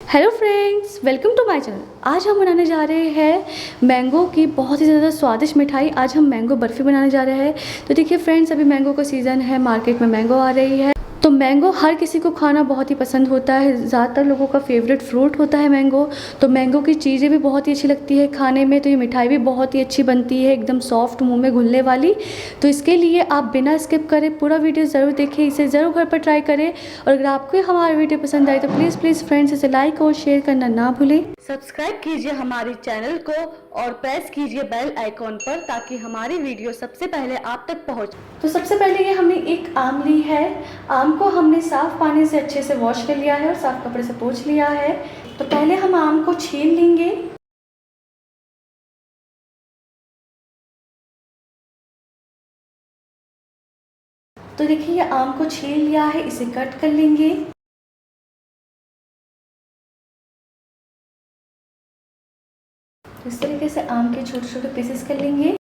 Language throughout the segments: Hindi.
Hello friends, welcome to my channel. आज हम बनाने जा रहे हैं मैंगो की बहुत ही ज़्यादा स्वादिष्ट मिठाई। आज हम मैंगो बर्फ़ी बनाने जा रहे हैं। तो देखिए फ्रेंड्स, अभी मैंगो का सीज़न है, मार्केट में मैंगो आ रही है। तो मैंगो हर किसी को खाना बहुत ही पसंद होता है। ज़्यादातर लोगों का फेवरेट फ्रूट होता है मैंगो। तो मैंगो की चीज़ें भी बहुत ही अच्छी लगती है खाने में। तो ये मिठाई भी बहुत ही अच्छी बनती है, एकदम सॉफ्ट, मुंह में घुलने वाली। तो इसके लिए आप बिना स्किप करें पूरा वीडियो ज़रूर देखें, इसे ज़रूर घर पर ट्राई करें। और अगर आपको हमारा वीडियो पसंद आए तो प्लीज़ फ्रेंड्स इसे लाइक और शेयर करना ना भूलें। सब्सक्राइब कीजिए हमारे चैनल को और प्रेस कीजिए बेल आइकॉन पर, ताकि हमारी वीडियो सबसे पहले आप तक पहुंचे। तो सबसे पहले ये हमने एक आम ली है। आम को हमने साफ पानी से अच्छे से वॉश कर लिया है और साफ कपड़े से पोंछ लिया है। तो पहले हम आम को छील लेंगे। तो देखिए ये आम को छील लिया है, इसे कट कर लेंगे। इस तरीके से आम के छोटे छोटे पीसेस कर लेंगे।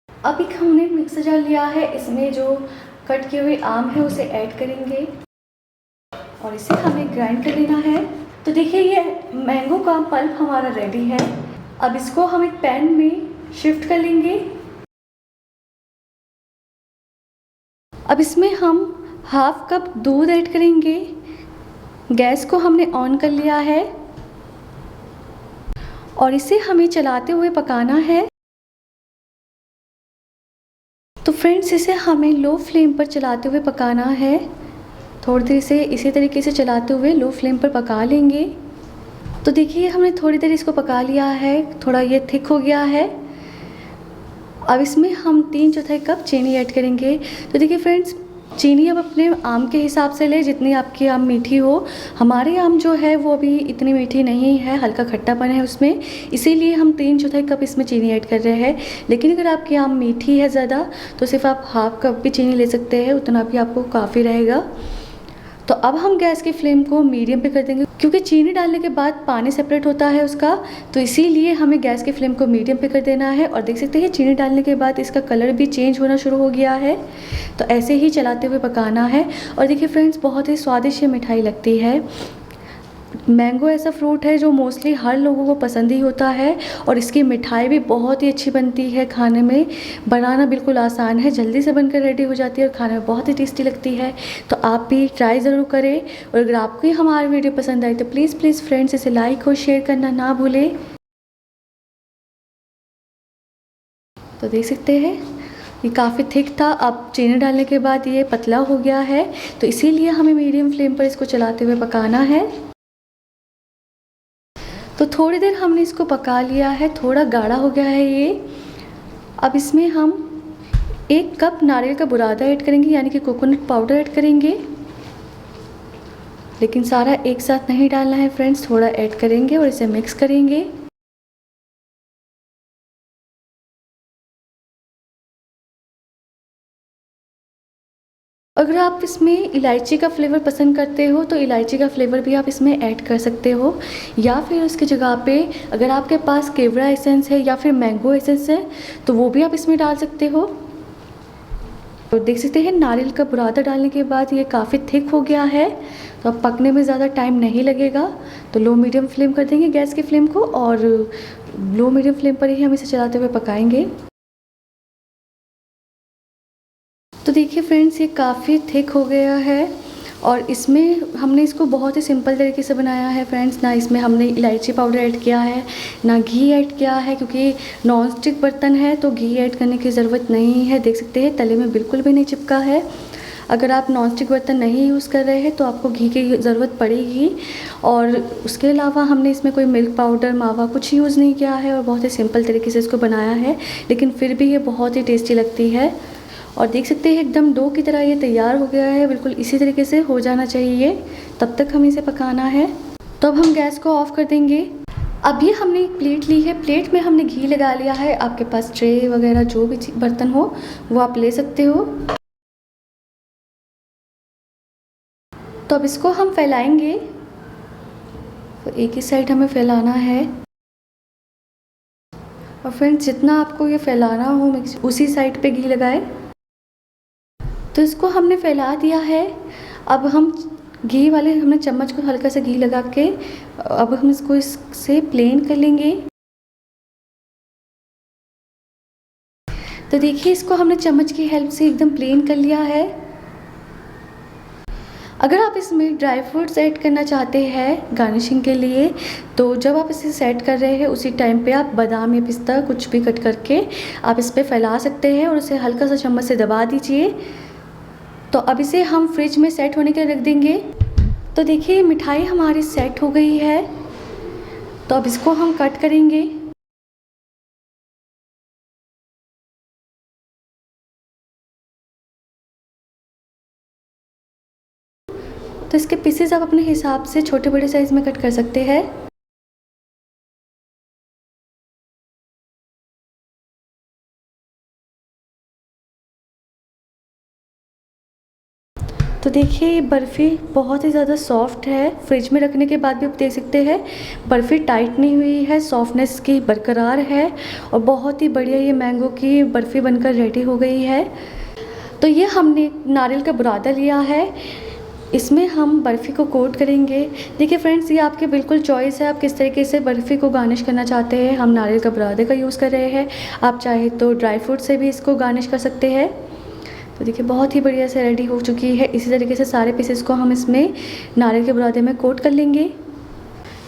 अब एक हमने मिक्सर जार लिया है, इसमें जो कट किए हुए आम है उसे ऐड करेंगे और इसे हमें ग्राइंड कर लेना है। तो देखिए ये मैंगो का पल्प हमारा रेडी है। अब इसको हम एक पैन में शिफ्ट कर लेंगे। अब इसमें हम हाफ कप दूध ऐड करेंगे। गैस को हमने ऑन कर लिया है और इसे हमें चलाते हुए पकाना है। तो फ्रेंड्स, इसे हमें लो फ्लेम पर चलाते हुए पकाना है। थोड़ी देर से इसी तरीके से चलाते हुए लो फ्लेम पर पका लेंगे। तो देखिए हमने थोड़ी देर इसको पका लिया है, थोड़ा ये थिक हो गया है। अब इसमें हम 3/4 कप चीनी ऐड करेंगे। तो देखिए फ्रेंड्स, चीनी अब अपने आम के हिसाब से ले, जितनी आपकी आम मीठी हो। हमारे आम जो है वो अभी इतनी मीठी नहीं है, हल्का खट्टापन है उसमें, इसीलिए हम 3/4 कप इसमें चीनी ऐड कर रहे हैं। लेकिन अगर आपकी आम मीठी है ज़्यादा तो सिर्फ आप हाफ कप भी चीनी ले सकते हैं, उतना भी आपको काफ़ी रहेगा। तो अब हम गैस की फ्लेम को मीडियम पे कर देंगे, क्योंकि चीनी डालने के बाद पानी सेपरेट होता है उसका। तो इसीलिए हमें गैस की फ्लेम को मीडियम पे कर देना है। और देख सकते हैं चीनी डालने के बाद इसका कलर भी चेंज होना शुरू हो गया है। तो ऐसे ही चलाते हुए पकाना है। और देखिए फ्रेंड्स, बहुत ही स्वादिष्ट मिठाई लगती है। मैंगो ऐसा फ्रूट है जो मोस्टली हर लोगों को पसंद ही होता है। और इसकी मिठाई भी बहुत ही अच्छी बनती है, खाने में बनाना बिल्कुल आसान है, जल्दी से बनकर रेडी हो जाती है और खाने में बहुत ही टेस्टी लगती है। तो आप भी ट्राई ज़रूर करें। और अगर आपको हमारी वीडियो पसंद आई तो प्लीज़ फ्रेंड्स इसे लाइक और शेयर करना ना भूलें। तो देख सकते हैं ये काफ़ी थिक था, अब चीनी डालने के बाद ये पतला हो गया है। तो इसीलिए हमें मीडियम फ्लेम पर इसको चलाते हुए पकाना है। तो थोड़ी देर हमने इसको पका लिया है, थोड़ा गाढ़ा हो गया है ये। अब इसमें हम 1 कप नारियल का बुरादा ऐड करेंगे, यानी कि कोकोनट पाउडर ऐड करेंगे। लेकिन सारा एक साथ नहीं डालना है फ्रेंड्स, थोड़ा ऐड करेंगे और इसे मिक्स करेंगे। अगर आप इसमें इलायची का फ्लेवर पसंद करते हो तो इलायची का फ्लेवर भी आप इसमें ऐड कर सकते हो, या फिर उसकी जगह पे अगर आपके पास केवड़ा एसेंस है या फिर मैंगो एसेंस है तो वो भी आप इसमें डाल सकते हो। तो देख सकते हैं नारियल का बुरादा डालने के बाद ये काफ़ी थिक हो गया है। तो अब पकने में ज़्यादा टाइम नहीं लगेगा। तो लो मीडियम फ्लेम कर देंगे गैस की फ्लेम को, और लो मीडियम फ्लेम पर ही हम इसे चलाते हुए पकाएंगे। तो देखिए फ्रेंड्स, ये काफ़ी थिक हो गया है। और इसमें हमने इसको बहुत ही सिंपल तरीके से बनाया है फ्रेंड्स। ना इसमें हमने इलायची पाउडर ऐड किया है, ना घी ऐड किया है, क्योंकि नॉन स्टिक बर्तन है तो घी ऐड करने की ज़रूरत नहीं है। देख सकते हैं तले में बिल्कुल भी नहीं चिपका है। अगर आप नॉन स्टिक बर्तन नहीं यूज़ कर रहे हैं तो आपको घी की ज़रूरत पड़ेगी। और उसके अलावा हमने इसमें कोई मिल्क पाउडर, मावा कुछ यूज़ नहीं किया है और बहुत ही सिंपल तरीके से इसको बनाया है। लेकिन फिर भी ये बहुत ही टेस्टी लगती है। और देख सकते हैं एकदम डो की तरह ये तैयार हो गया है, बिल्कुल इसी तरीके से हो जाना चाहिए। तब तक हमें इसे पकाना है। तो अब हम गैस को ऑफ कर देंगे। अब ये हमने एक प्लेट ली है, प्लेट में हमने घी लगा लिया है। आपके पास ट्रे वगैरह जो भी बर्तन हो वो आप ले सकते हो। तो अब इसको हम फैलाएंगे। तो एक ही साइड हमें फैलाना है। और फ्रेंड्स, जितना आपको ये फैलाना हो उसी साइड पे घी लगाए। तो इसको हमने फैला दिया है। अब हम घी वाले हमने चम्मच को हल्का सा घी लगा के अब हम इसको इससे प्लेन कर लेंगे। तो देखिए इसको हमने चम्मच की हेल्प से एकदम प्लेन कर लिया है। अगर आप इसमें ड्राई फ्रूट्स ऐड करना चाहते हैं गार्निशिंग के लिए, तो जब आप इसे सेट कर रहे हैं उसी टाइम पे आप बादाम या पिस्ता कुछ भी कट करके आप इस पे फैला सकते हैं और उसे हल्का सा चम्मच से दबा दीजिए। तो अब इसे हम फ्रिज में सेट होने के लिए रख देंगे। तो देखिए मिठाई हमारी सेट हो गई है, तो अब इसको हम कट करेंगे। तो इसके पीसेस आप अपने हिसाब से छोटे बड़े साइज़ में कट कर सकते हैं। तो देखिए ये बर्फ़ी बहुत ही ज़्यादा सॉफ्ट है। फ्रिज में रखने के बाद भी आप देख सकते हैं बर्फ़ी टाइट नहीं हुई है, सॉफ्टनेस की बरकरार है और बहुत ही बढ़िया ये मैंगो की बर्फ़ी बनकर रेडी हो गई है। तो ये हमने नारियल का बुरादा लिया है, इसमें हम बर्फ़ी को कोट करेंगे। देखिए फ्रेंड्स ये आपके बिल्कुल चॉइस है, आप किस तरीके से बर्फ़ी को गार्निश करना चाहते हैं। हम नारियल का बुरादे का यूज़ कर रहे हैं, आप चाहे तो ड्राई फ्रूट से भी इसको गार्निश कर सकते हैं। तो देखिए बहुत ही बढ़िया से रेडी हो चुकी है। इसी तरीके से सारे पीसेस को हम इसमें नारियल के बुरादे में कोट कर लेंगे।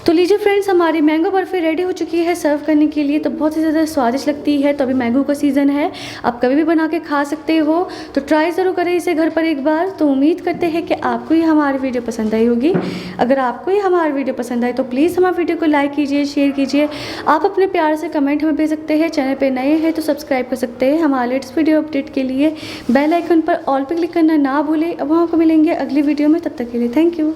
तो लीजिए फ्रेंड्स हमारी मैंगो बर्फ़ी रेडी हो चुकी है सर्व करने के लिए। तो बहुत ही ज़्यादा स्वादिष्ट लगती है। तो अभी मैंगो का सीज़न है, आप कभी भी बना के खा सकते हो। तो ट्राई ज़रूर करें इसे घर पर एक बार। तो उम्मीद करते हैं कि आपको ये हमारी वीडियो पसंद आई होगी। अगर आपको ये हमारी वीडियो पसंद आए तो प्लीज़ हमारी वीडियो को लाइक कीजिए, शेयर कीजिए। आप अपने प्यार से कमेंट हमें भेज सकते हैं। चैनल पर नए हैं तो सब्सक्राइब कर सकते हैं। हमारे लेटेस्ट वीडियो अपडेट के लिए बेल आइकन पर ऑल पर क्लिक करना ना भूलें। अब हम आपको मिलेंगे अगली वीडियो में, तब तक के लिए थैंक यू।